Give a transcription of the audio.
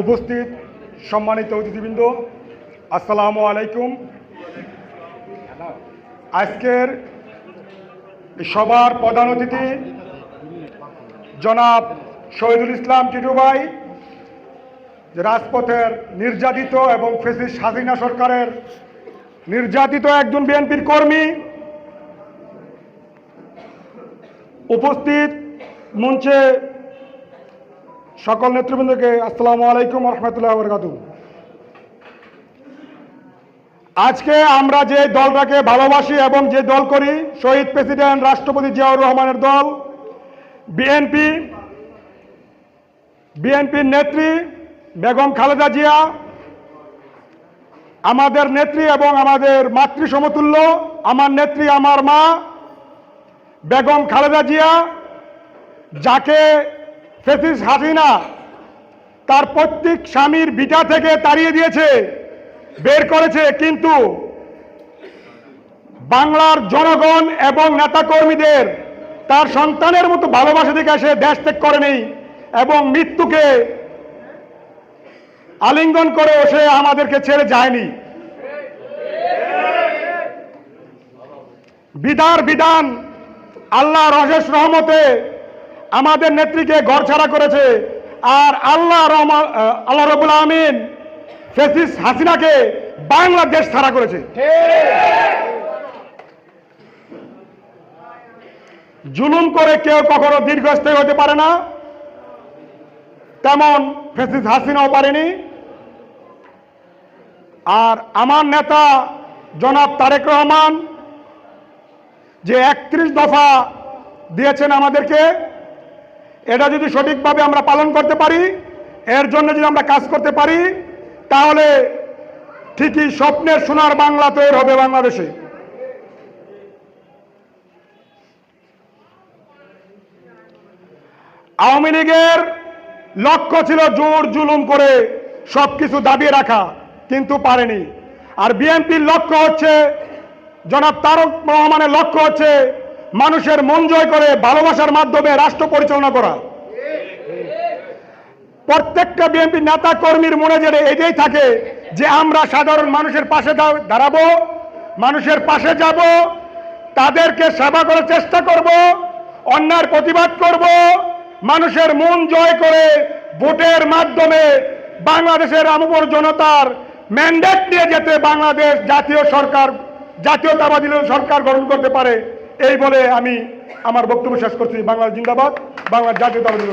উপস্থিত সম্মানিত অতিথিবৃন্দ, আসসালামু আলাইকুম। আজকের সবার প্রধান অতিথি জনাব শহীদুল ইসলাম টিটু ভাই, রাজপথের নির্যাতিত এবং ফ্যাসিস্ট হাসিনা সরকারের নির্যাতিত একজন বিএনপির কর্মী। উপস্থিত মঞ্চে সকল নেতৃবৃন্দকে আসসালামু আলাইকুম রহমতুল্লাহ বরকাতুহু। আজকে আমরা যে দলটাকে ভালোবাসি এবং যে দল করি, শহীদ প্রেসিডেন্ট রাষ্ট্রপতি জিয়াউর রহমানের দল বিএনপির নেত্রী বেগম খালেদা জিয়া আমাদের নেত্রী এবং আমাদের মাতৃ সমতুল্য। আমার নেত্রী আমার মা বেগম খালেদা জিয়া, যাকে ফ্যাসিস্ট হাসিনা তার প্রত্যেক স্বামীর ভিটা থেকে তাড়িয়ে দিয়েছে, বের করেছে, কিন্তু বাংলার জনগণ এবং নেতাকর্মীদের তার সন্তানের মতো ভালোবাসা থেকে সে দেশ ত্যাগ করেনি এবং মৃত্যুকে আলিঙ্গন করেও সে আমাদেরকে ছেড়ে যায়নি। বিধান আল্লাহর অশেষ রহমতে আমাদের নেত্রীকে ঘরছাড়া করেছে, আর আল্লাহ রাব্বুল আমিন ফ্যাসিস্ট হাসিনাকে বাংলাদেশ ছাড়া করেছে। জুলুম করে কেউ কখনো দীর্ঘস্থায়ী হতে পারে না, তেমন ফ্যাসিস্ট হাসিনাও পারেনি। আর আমার নেতা জনাব তারেক রহমান যে 31 দফা দিয়েছেন আমাদেরকে, এটা যদি সঠিকভাবে আমরা পালন করতে পারি, এর জন্য যদি আমরা কাজ করতে পারি, তাহলে ঠিকই স্বপ্নের সোনার বাংলা তৈরি হবে বাংলাদেশে। আওয়ামী লীগের লক্ষ্য ছিল জোর জুলুম করে সবকিছু দাবিয়ে রাখা, কিন্তু পারেনি। আর বিএনপির লক্ষ্য হচ্ছে, জনাব তারেক রহমানের লক্ষ্য হচ্ছে মানুষের মন জয় করে ভালোবাসার মাধ্যমে রাষ্ট্র পরিচালনা করা। প্রত্যেকটা বিএনপি নেতা কর্মীর মনে যেটা এটাই থাকে যে আমরা সাধারণ মানুষের পাশে দাঁড়াবো, মানুষের পাশে যাব, তাদেরকে সেবা করার চেষ্টা করব, অন্যায়ের প্রতিবাদ করব, মানুষের মন জয় করে ভোটের মাধ্যমে বাংলাদেশের আমূল জনতার ম্যান্ডেট নিয়ে যেতে বাংলাদেশ জাতীয়তাবাদী সরকার গঠন করতে পারে। এই বলে আমি আমার বক্তব্য শেষ করছি। বাংলাদেশ জিন্দাবাদ, বাংলাদেশ জাতীয়তাবাদী।